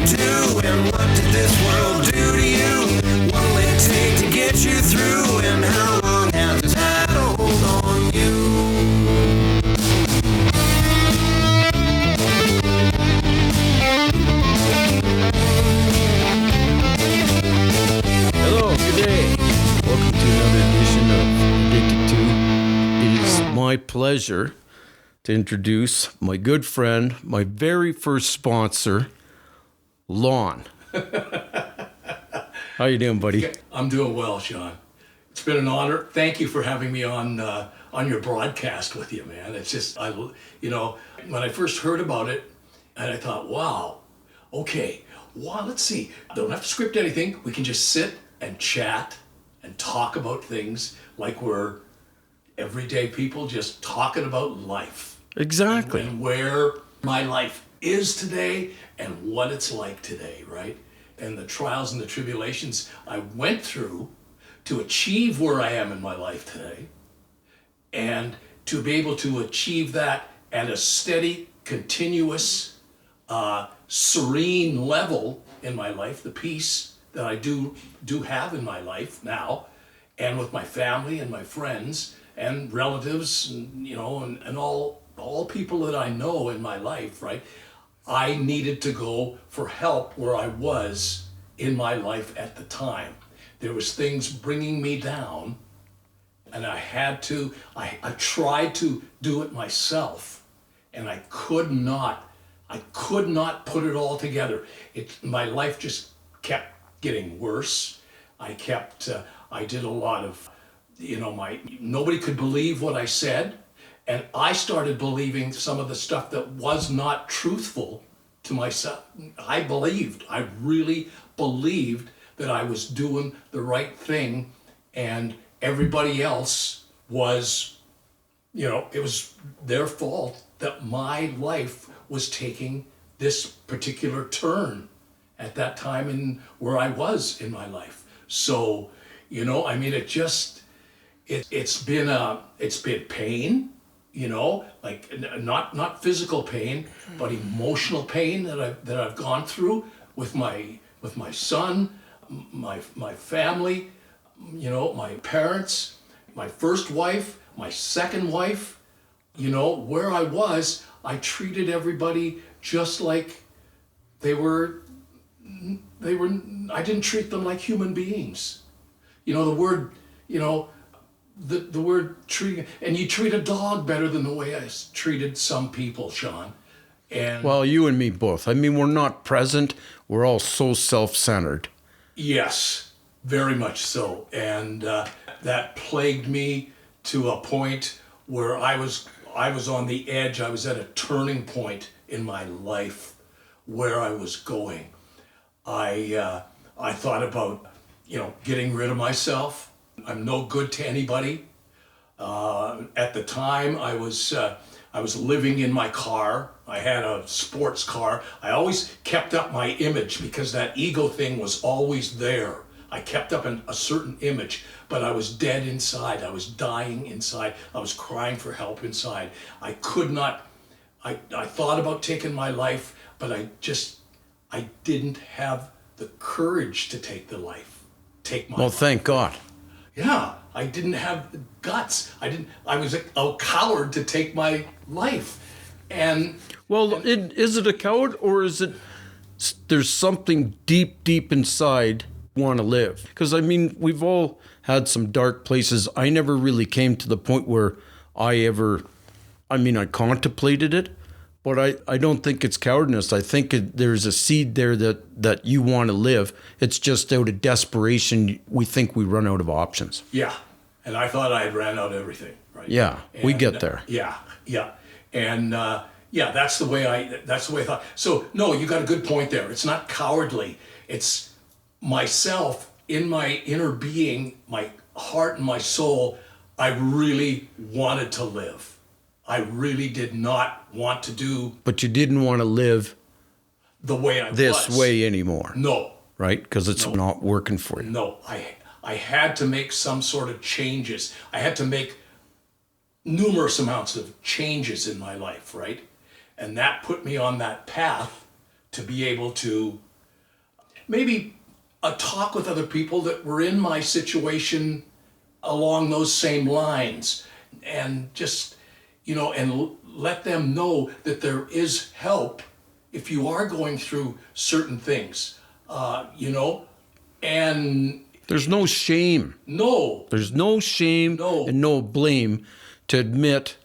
to? And what did this world do to you? What will it take to get you through? And how long has this had a hold on you? Hello, good day. Welcome to another edition of Addicted2. It is my pleasure to introduce my good friend, my very first sponsor, Lon. How you doing, buddy? I'm doing well, Sean. It's been an honor. Thank you for having me on your broadcast with you, man. It's just, when I first heard about it, and I thought, wow, okay, wow, let's see. Don't have to script anything. We can just sit and chat and talk about things like we're everyday people just talking about life. Exactly. And where my life is today and what it's like today, right? And the trials and the tribulations I went through to achieve where I am in my life today, and to be able to achieve that at a steady, continuous, serene level in my life, the peace that I do have in my life now, and with my family and my friends and relatives, and all people that I know in my life, right? I needed to go for help where I was in my life at the time. There was things bringing me down, and I tried to do it myself, and I could not put it all together. My life just kept getting worse. I did a lot of, nobody could believe what I said. And I started believing some of the stuff that was not truthful to myself. I really believed that I was doing the right thing, and everybody else was, it was their fault that my life was taking this particular turn at that time in where I was in my life. So, it's been pain. Like not physical pain, but emotional pain that I've gone through with my son, my family, my parents, my first wife, my second wife. Where I was, I treated everybody just like they were. I didn't treat them like human beings. The word, the word treating, and you treat a dog better than the way I treated some people, Sean. And Well, you and me both. I mean, we're not present. We're all so self-centered. yes, very much so. And that plagued me to a point where I was on the edge. I was at a turning point in my life where I was going. I thought about, getting rid of myself. I'm no good to anybody. At the time, I was living in my car. I had a sports car. I always kept up my image because that ego thing was always there. I kept up a certain image, but I was dead inside. I was dying inside. I was crying for help inside. I could not. I thought about taking my life, but I didn't have the courage to take my Well, life. thank God. Yeah, I didn't have the guts. I was a coward to take my life. Is it a coward, or is it there's something deep inside want to live? Because, we've all had some dark places. I never really came to the point where I contemplated it, but I don't think it's cowardice. I think there's a seed there that you want to live. It's just out of desperation, we think we run out of options. Yeah, and I thought I had ran out of everything, right? Yeah, we get there. Yeah, and that's the way I thought. So no, you got a good point there. It's not cowardly. It's myself in my inner being, my heart and my soul. I really wanted to live. I really did not want to do But you didn't want to live the way I this was. way anymore. No. Right? Because it's not working for you. No, I had to make some sort of changes. I had to make numerous amounts of changes in my life, right? And that put me on that path to be able to maybe a talk with other people that were in my situation along those same lines, and just, and let them know that there is help if you are going through certain things, and There's no shame. no, There's no shame No. and no blame to admit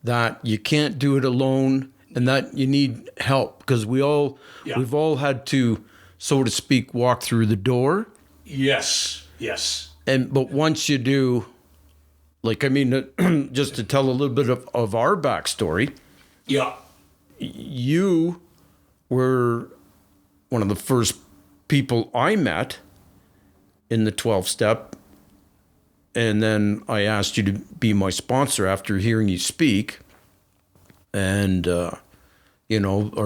that you can't do it alone and that you need help, because we've all had to, so to speak, walk through the door. yes, But once you do, just to tell a little bit of our backstory, yeah, you were one of the first people I met in the 12-step. And then I asked you to be my sponsor after hearing you speak. And, our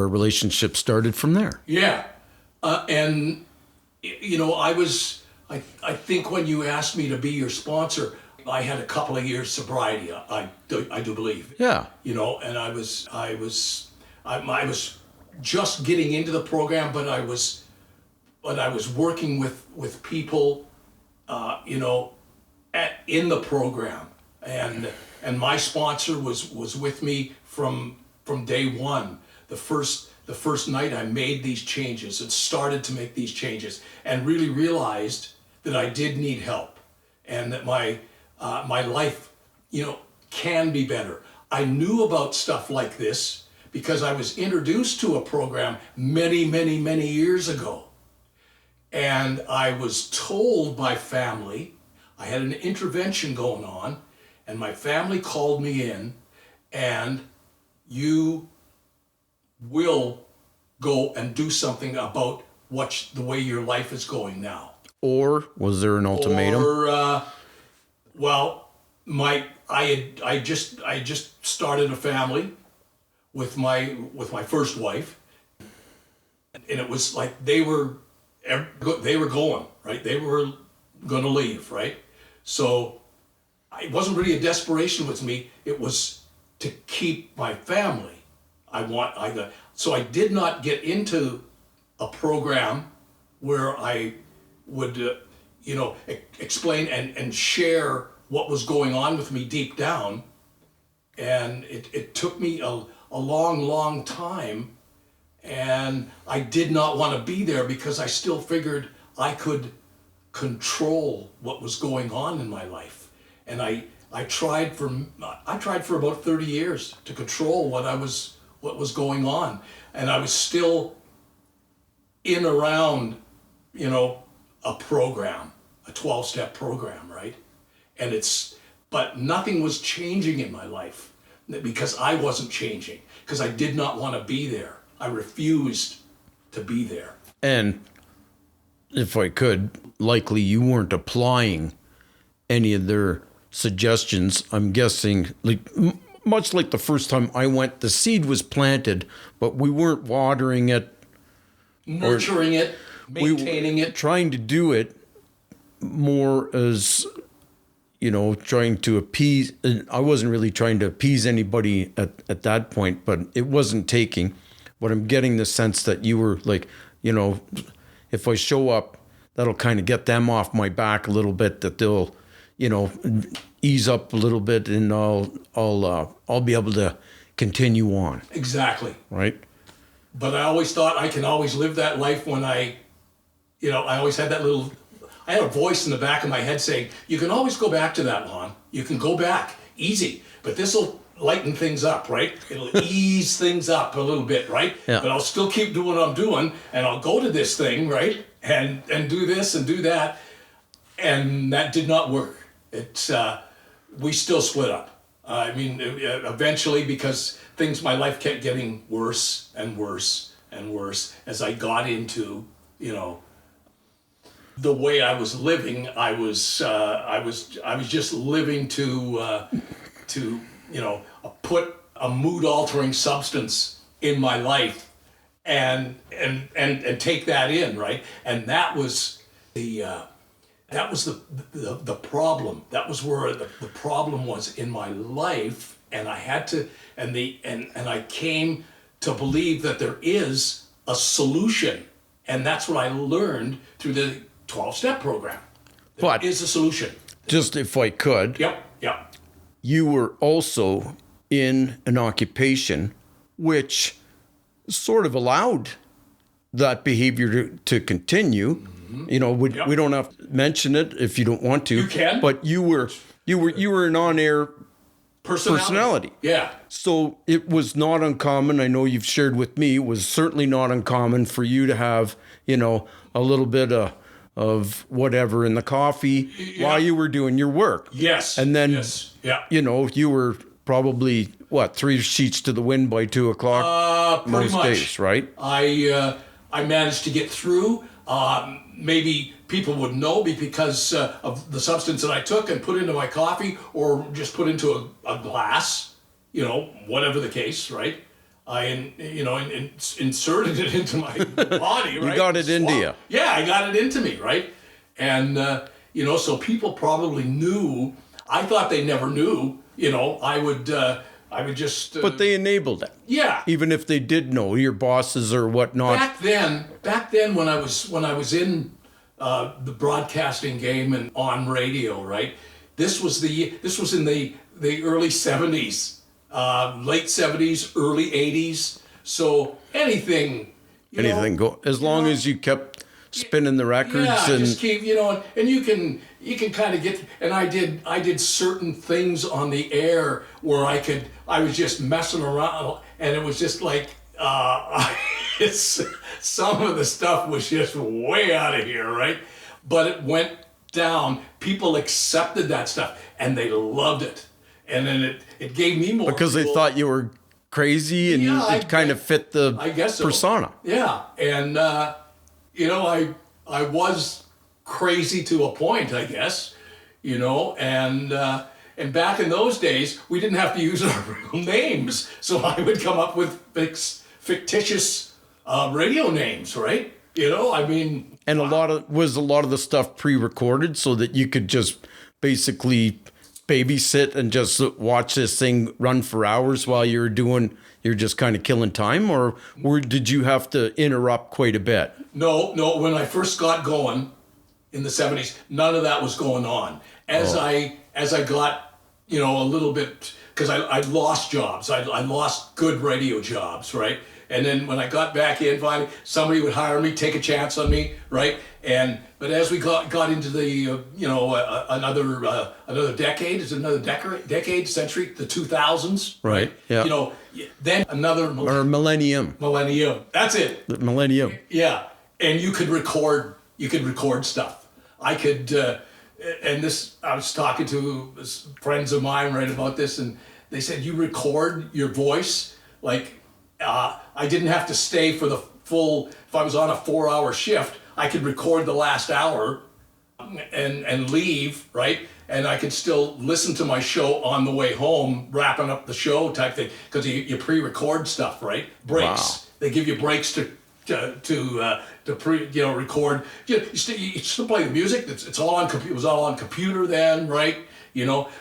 relationship started from there. yeah, and I think when you asked me to be your sponsor, I had a couple of years sobriety. I do believe. Yeah. And I was just getting into the program, but I was working with people, in the program, and my sponsor was with me from day one. The first night I made these changes and started to make these changes, and really realized that I did need help, and that my life, can be better. I knew about stuff like this because I was introduced to a program many, many, many years ago. And I was told by family, I had an intervention going on, and my family called me in, and you will go and do something about the way your life is going now. Or was there an ultimatum? Or, I just started a family with my first wife, and it was like they were going, right? They were going to leave, right? So it wasn't really a desperation with me. It was to keep my family. So I did not get into a program where I would, explain and share what was going on with me deep down. And it took me a long, long time. And I did not want to be there because I still figured I could control what was going on in my life. And I tried for about 30 years to control what was going on. And I was still in around, a program, a 12-step program, right? But nothing was changing in my life because I wasn't changing, because I did not want to be there. I refused to be there. And if I could, likely you weren't applying any of their suggestions. I'm guessing, much like the first time I went, the seed was planted, but we weren't watering it, Nurturing it, maintaining it. Trying to do it more as, trying to appease. I wasn't really trying to appease anybody at that point, but it wasn't taking. But I'm getting the sense that you were like, if I show up, that'll kind of get them off my back a little bit, that they'll, ease up a little bit, and I'll be able to continue on. Exactly. Right. But I always thought I can always live that life when I always had I had a voice in the back of my head saying, you can always go back to that, Lon. You can go back, easy. But this'll lighten things up, right? It'll ease things up a little bit, right? Yeah. But I'll still keep doing what I'm doing, and I'll go to this thing, right? And do this and do that. And that did not work. We still split up. Eventually, because my life kept getting worse and worse and worse as I got into, the way I was living. I was just living to put a mood altering substance in my life and take that in, right? And that was the problem. That was where the problem was in my life, and I had to, and I came to believe that there is a solution And that's what I learned through the 12-step program. But- There is a solution. Just if I could, Yep. you were also in an occupation which sort of allowed that behavior to continue. You know, we don't have to mention it if you don't want to. You can. But you were an on-air personality. Yeah. So it was not uncommon. I know you've shared with me, it was certainly not uncommon for you to have, you know, a little bit of whatever in the coffee while you were doing your work. Yes. And then, yes. Yeah. you know, you were probably, 3 sheets to the wind by 2 o'clock Pretty most much. days, right? I managed to get through. Maybe people would know me because of the substance that I took and put into my coffee, or just put into a glass. You know, whatever the case, right? I inserted it into my body, right? You got it into you. Yeah, I got it into me, right? And so people probably knew. I thought they never knew. You know, I would just. But they enabled it. Yeah. Even if they did know, your bosses or whatnot. Back then, when I was in the broadcasting game and on radio, right? This was in the early 70s, late 70s, early 80s. So anything Go as long as you kept spinning the records and just keep, and you can kind of get. And I did certain things on the air where I was just messing around, and it was just like some of the stuff was just way out of here, right? But it went down. People accepted that stuff, and they loved it. And then it gave me more because they fuel. thought you were crazy and it kind of fit the I guess so. persona. Yeah, and I was crazy to a point, I guess, and back in those days we didn't have to use our real names, so I would come up with fictitious radio names, right? And a lot of the stuff pre-recorded so that you could just basically babysit and just watch this thing run for hours while you're just kind of killing time, or did you have to interrupt quite a bit? No. When I first got going in the 70s, none of that was going on. As I got, a little bit, because I lost jobs. I lost good radio jobs, right? And then when I got back in, finally, somebody would hire me, take a chance on me, right? But as we got into the another decade, century, the 2000s, Right? Yeah. Then another Or millennium. That's it. The millennium. Yeah, and you could record stuff. I could, and this, I was talking to friends of mine right about this, and they said you record your voice like. I didn't have to stay for the full. If I was on a 4-hour shift, I could record the last hour and leave, right? And I could still listen to my show on the way home, wrapping up the show type thing, because you pre-record stuff, right? Breaks. Wow. They give you breaks to record. You still play the music. It's all on. It was all on computer then, right?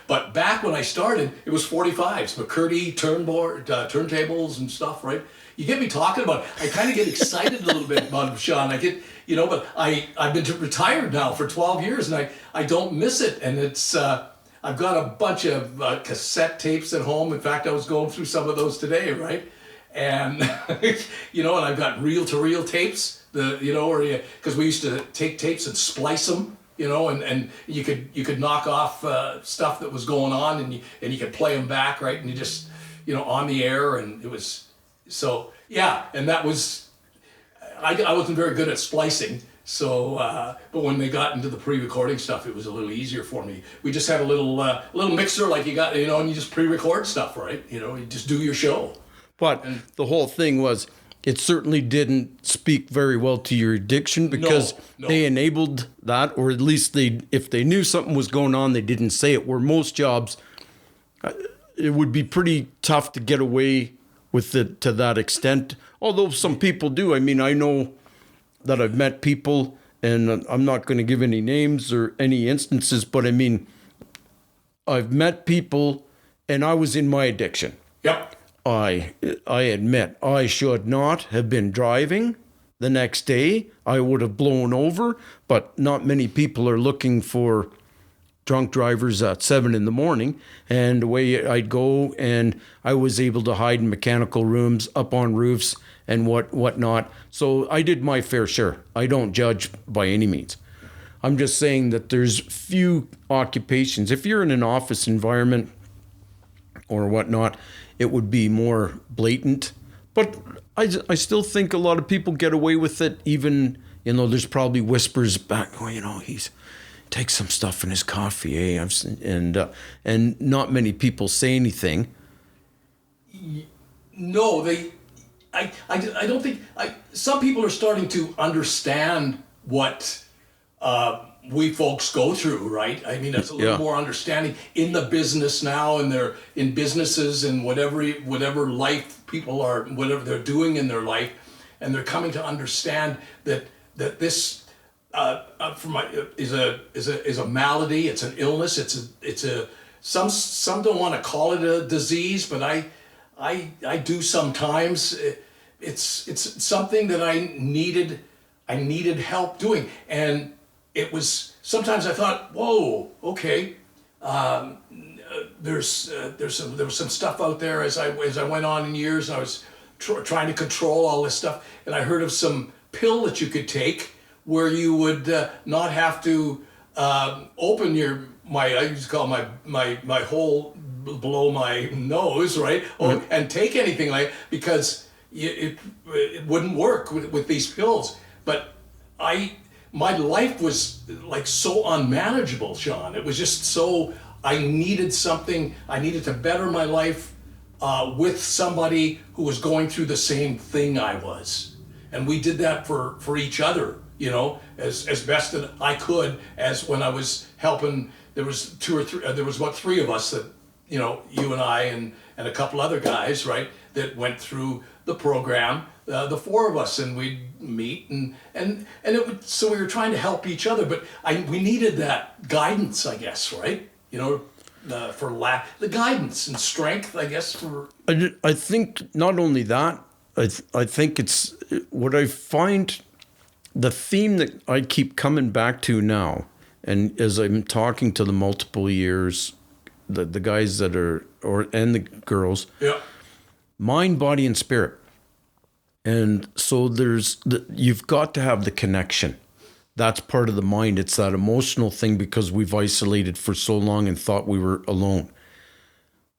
But back when I started, it was 45s, McCurdy turntables and stuff, right? You get me talking about it. I kind of get excited a little bit about it, Sean. I get, but I've been retired now for 12 years, and I don't miss it. And it's I've got a bunch of cassette tapes at home. In fact, I was going through some of those today, right? And and I've got reel-to-reel tapes, because we used to take tapes and splice them. And you could knock off stuff that was going on, and you could play them back, right? And you just, on the air, and it was, so, yeah, and that was, I wasn't very good at splicing, so, but when they got into the pre-recording stuff, it was a little easier for me. We just had a little mixer like you got, and you just pre-record stuff, right? You just do your show. But the whole thing was, it certainly didn't speak very well to your addiction because No. they enabled that, or at least if they knew something was going on, they didn't say it. Where most jobs, it would be pretty tough to get away with it to that extent. Although some people do. I mean, I know that I've met people, and I'm not going to give any names or any instances, but I mean, I've met people, and I was in my addiction. Yep. I admit I should not have been driving The next day, I would have blown over, but not many people are looking for drunk drivers at 7 a.m. And away I'd go, and I was able to hide in mechanical rooms, up on roofs, and whatnot. So I did my fair share. I don't judge by any means. I'm just saying that there's few occupations. If you're in an office environment or whatnot, it would be more blatant. But I still think a lot of people get away with it, even, there's probably whispers back, he's takes some stuff in his coffee, eh? And not many people say anything. No, I don't think, some people are starting to understand what we folks go through, right? I mean, it's a little more understanding in the business now, and they're in businesses and whatever life people are, whatever they're doing in their life, and they're coming to understand that this is a malady. It's an illness. It's a some don't want to call it a disease, but I do sometimes. It's something that I needed help doing, and it was sometimes I thought, whoa, okay, there was some stuff out there as I went on in years, and I was trying to control all this stuff, and I heard of some pill that you could take where you would not have to open I used to call my hole below my nose, right? And take anything like, because it wouldn't work with these pills. But my life was like so unmanageable, Sean. It was just so, I needed something. I needed to better my life with somebody who was going through the same thing I was. And we did that for each other, as best that I could. As when I was helping, there was about 3 of us that, you and I and a couple other guys, right, that went through the program. The 4 of us, and we'd meet, and so we were trying to help each other, but we needed that guidance, I guess, right? The guidance and strength, I guess. I think not only that, I think it's what I find, the theme that I keep coming back to now, and as I'm talking to the multiple years, the guys that are, and the girls, mind, body, and spirit. And so you've got to have the connection. That's part of the mind. It's that emotional thing, because we've isolated for so long and thought we were alone.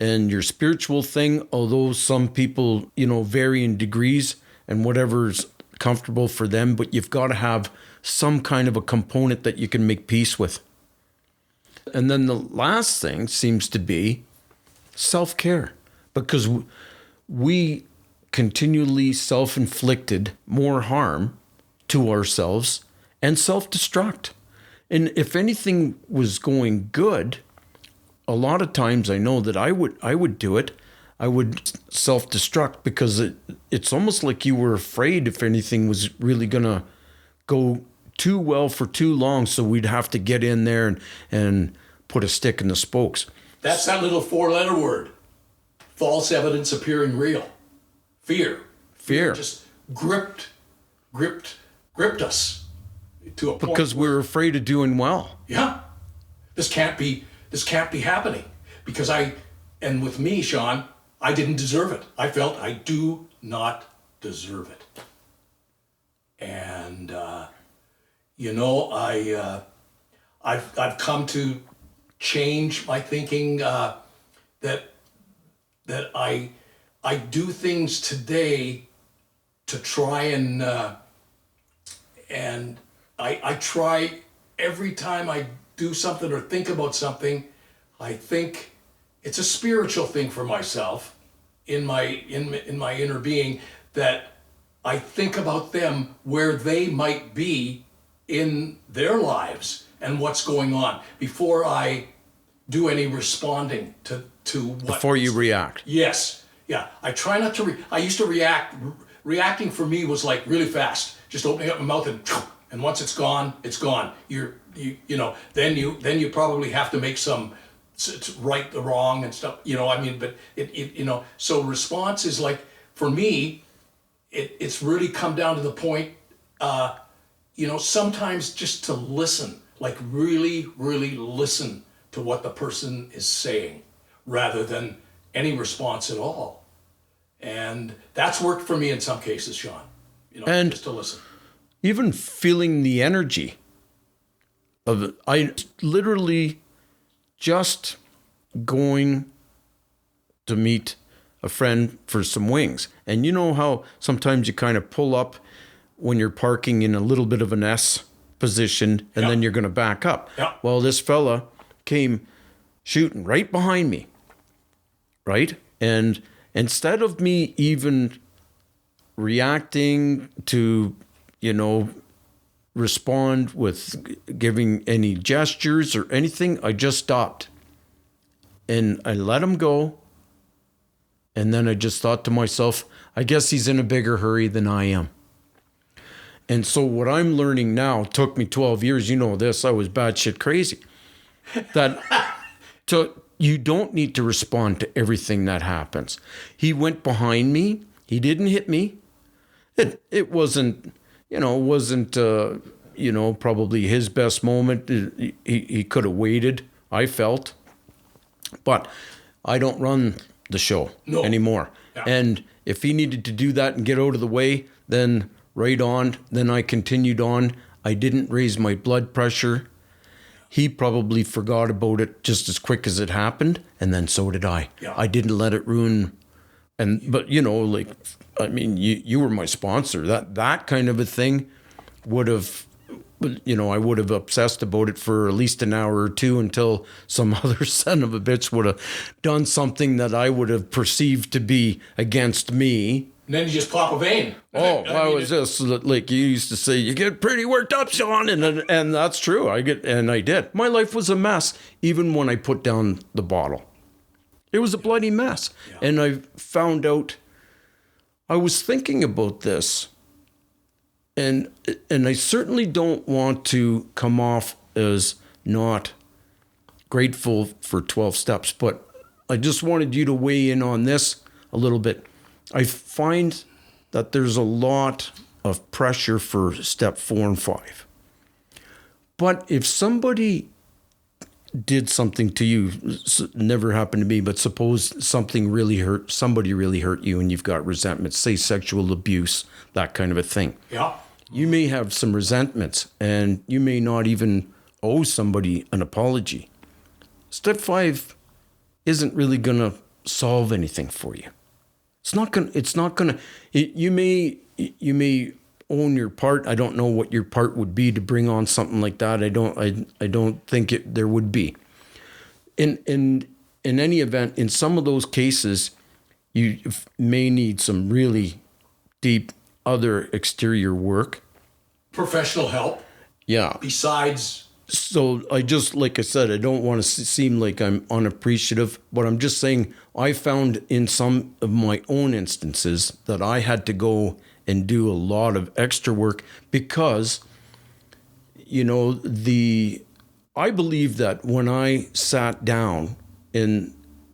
And your spiritual thing, although some people, vary in degrees and whatever's comfortable for them, but you've got to have some kind of a component that you can make peace with. And then the last thing seems to be self-care, because we continually self-inflicted more harm to ourselves and self-destruct. And if anything was going good, a lot of times I know that I would do it. I would self-destruct, because it's almost like you were afraid if anything was really going to go too well for too long, so we'd have to get in there and put a stick in the spokes. That's that little 4-letter word. False evidence appearing real. Fear just gripped us to a point. Because we're afraid of doing well. Yeah, this can't be happening, because and with me, Sean, I didn't deserve it. I felt I do not deserve it, and I've come to change my thinking, that I do things today to try and I try every time I do something or think about something, I think it's a spiritual thing for myself in my inner being, that I think about them, where they might be in their lives and what's going on, before I do any responding to what. Before you react. Yes. Yeah, I try not to. I used to react. Reacting for me was like really fast, just opening up my mouth and once it's gone, it's gone. Then you probably have to make some right the wrong and stuff. But so response is like, for me, it's really come down to the point sometimes just to listen, like really, really listen to what the person is saying rather than any response at all. And that's worked for me in some cases, Sean, And- just to listen. Even feeling the energy of it. I literally just going to meet a friend for some wings. And you know how sometimes you kind of pull up when you're parking in a little bit of an S position and then you're going to back up. Yeah. Well, this fella came shooting right behind me, right? And instead of me even reacting to, respond with giving any gestures or anything, I just stopped. And I let him go. And then I just thought to myself, I guess he's in a bigger hurry than I am. And so what I'm learning now, took me 12 years, you know this, I was batshit crazy. You don't need to respond to everything that happens. He went behind me. He didn't hit me. It wasn't, probably his best moment. He could have waited, I felt. But I don't run the show anymore. Yeah. And if he needed to do that and get out of the way, then right on. Then I continued on. I didn't raise my blood pressure. He probably forgot about it just as quick as it happened, and then so did I. Yeah. I didn't let it ruin. But you were my sponsor. That kind of a thing would have, I would have obsessed about it for at least an hour or two until some other son of a bitch would have done something that I would have perceived to be against me. And then you just pop a vein. I was just like you used to say, you get pretty worked up, Sean, and that's true. I did. My life was a mess, even when I put down the bottle. It was a bloody mess, and I found out. I was thinking about this, and I certainly don't want to come off as not grateful for 12 steps, but I just wanted you to weigh in on this a little bit. I find that there's a lot of pressure for step 4 and 5. But if somebody did something to you, never happened to me, but suppose somebody really hurt you and you've got resentment, say sexual abuse, that kind of a thing. Yeah. You may have some resentments and you may not even owe somebody an apology. Step 5 isn't really going to solve anything for you. You may own your part. I don't know what your part would be to bring on something like that. I don't think there would be. In any event, in some of those cases, you may need some really deep other exterior work. Professional help. Yeah. Besides. So like I said, I don't want to seem like I'm unappreciative, but I'm just saying I found in some of my own instances that I had to go and do a lot of extra work because, I believe that when I sat down into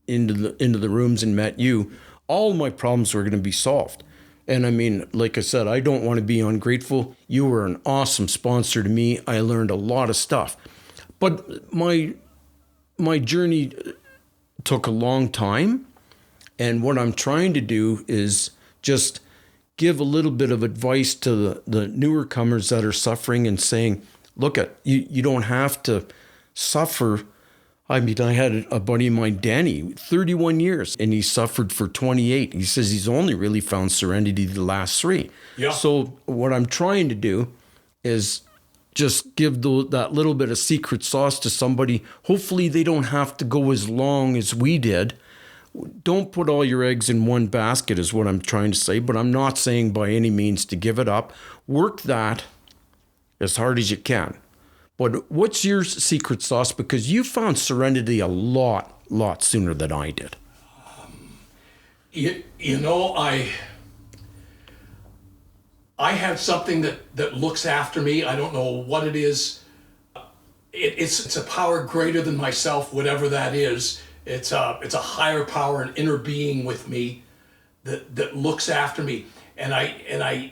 the rooms and met you, all my problems were going to be solved. And I mean, like I said, I don't want to be ungrateful. You were an awesome sponsor to me. I learned a lot of stuff. But my journey took a long time. And what I'm trying to do is just give a little bit of advice to the newer comers that are suffering and saying, look, you don't have to suffer. I mean, I had a buddy of mine, Danny, 31 years, and he suffered for 28. He says he's only really found serenity the last 3. Yeah. So what I'm trying to do is just give that little bit of secret sauce to somebody. Hopefully they don't have to go as long as we did. Don't put all your eggs in one basket is what I'm trying to say, but I'm not saying by any means to give it up. Work that as hard as you can. But what's your secret sauce? Because you found serenity a lot sooner than I did. I have something that looks after me. I don't know what it is. It's a power greater than myself, whatever that is. It's a higher power, an inner being with me that looks after me. And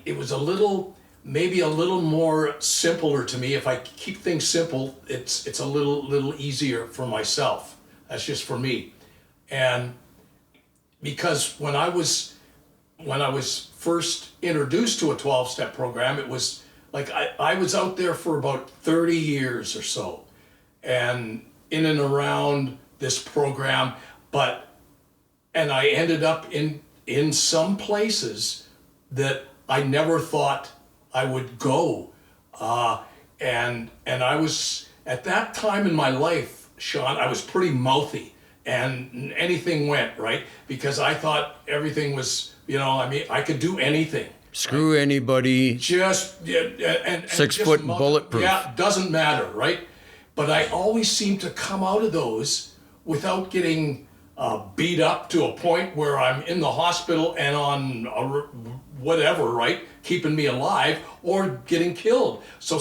it was a little maybe a little more simpler to me. If I keep things simple, it's a little easier for myself. That's just for me. And because when I was first introduced to a 12-step program, it was like I was out there for about 30 years or so, and in and around this program, and I ended up in some places that I never thought I would go, and I was at that time in my life, Sean, I was pretty mouthy, and anything went, right, because I thought everything was, I could do anything. Screw anybody. Just and 6 foot and bulletproof. Yeah, doesn't matter, right? But I always seem to come out of those without getting beat up to a point where I'm in the hospital and on whatever, right, keeping me alive, or getting killed. So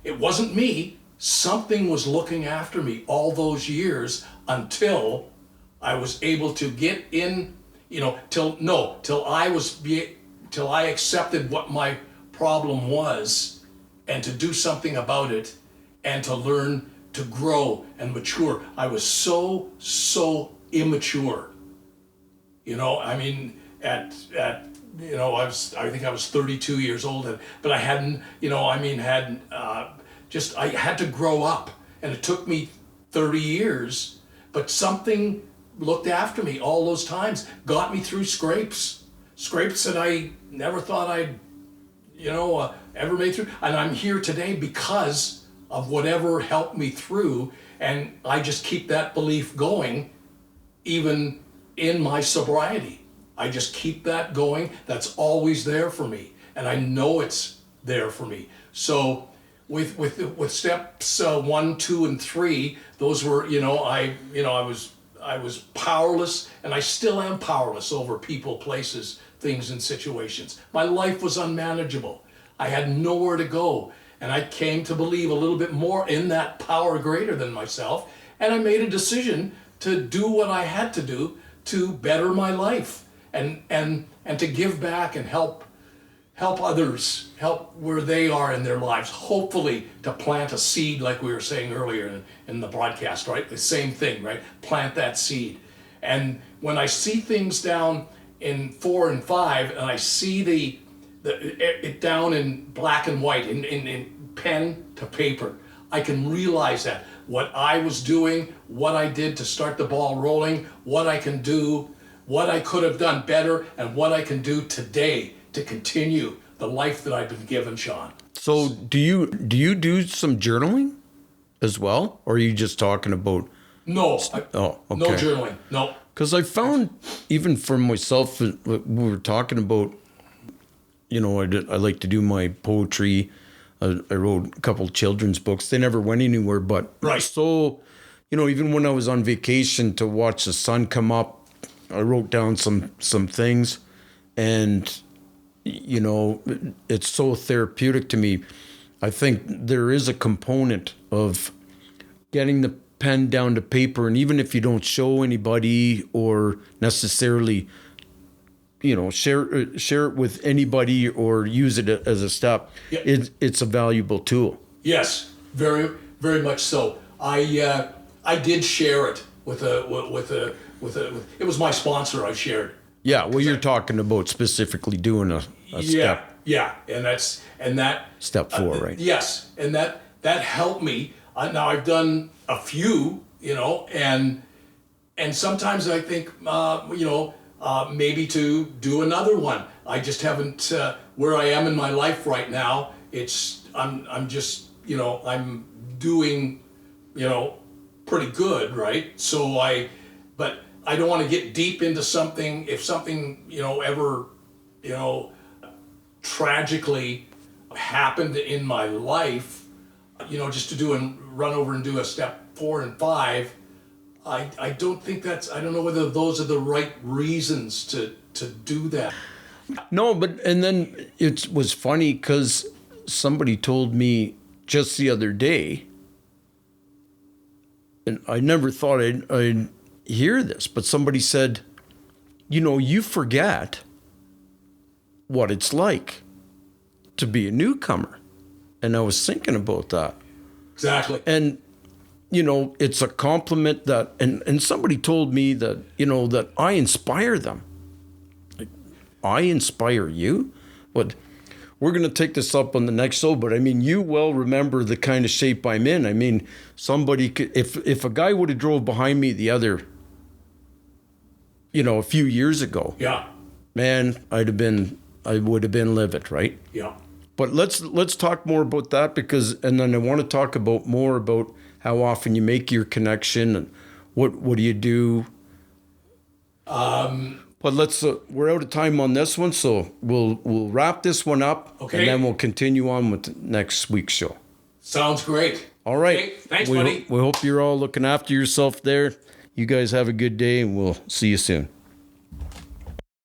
it wasn't me, something was looking after me all those years until I was able to get in, till I accepted what my problem was and to do something about it and to learn to grow and mature. I was so immature. I think I was 32 years old, but I hadn't, I had to grow up, and it took me 30 years, but something looked after me all those times, got me through scrapes that I never thought I'd, ever make through. And I'm here today because of whatever helped me through, and I just keep that belief going, even in my sobriety. I just keep that going. That's always there for me, and I know it's there for me. So with steps 1, 2, and 3, those were, I was powerless, and I still am powerless over people, places, things, and situations. My life was unmanageable. I had nowhere to go, and I came to believe a little bit more in that power greater than myself, and I made a decision to do what I had to do to better my life and to give back and help others, help where they are in their lives, hopefully to plant a seed, like we were saying earlier in the broadcast, right? The same thing, right? Plant that seed. And when I see things down in 4 and 5, and I see it down in black and white, in pen to paper, I can realize that what I was doing, what I did to start the ball rolling, what I can do, what I could have done better, and what I can do today to continue the life that I've been given, Sean. So do you do some journaling as well, or are you just talking about? No. Okay. No journaling. No. Because I found, even for myself, we were talking about, I like to do my poetry. I wrote a couple children's books. They never went anywhere, but right. So, even when I was on vacation to watch the sun come up, I wrote down some things, and it's so therapeutic to me. I think there is a component of getting the pen down to paper, and even if you don't show anybody or necessarily, share it with anybody or use it as a step, yeah. It's a valuable tool. Yes, very, very much so. I did share it with it was my sponsor. I shared. Yeah, well, you're talking about specifically doing a step. Yeah, and that Step 4, right? Yes, and that helped me. Now I've done a few, and sometimes I think, maybe to do another one. I just haven't. Where I am in my life right now, I'm just, I'm doing, pretty good, right? But I don't want to get deep into something. If something, ever, tragically happened in my life, just to run over and do a step 4 and 5, I don't think I don't know whether those are the right reasons to do that. No, and then it was funny because somebody told me just the other day, and I never thought I'd hear this, but somebody said, you forget what it's like to be a newcomer. And I was thinking about that. Exactly. And, you know, it's a compliment that, and somebody told me that, you know, that I inspire them. Like, I inspire you? But we're going to take this up on the next show, but I mean, you well remember the kind of shape I'm in. I mean, somebody could, if a guy would have drove behind me the other, you know, a few years ago, Yeah. man, I would have been livid, right? Yeah. But let's talk more about that and then I want to talk about more about how often you make your connection and what do you do. But we're out of time on this one, so we'll wrap this one up, Okay. and then we'll continue on with next week's show. Sounds great. All right. Okay, thanks, buddy. We hope you're all looking after yourself there. You guys have a good day, and we'll see you soon.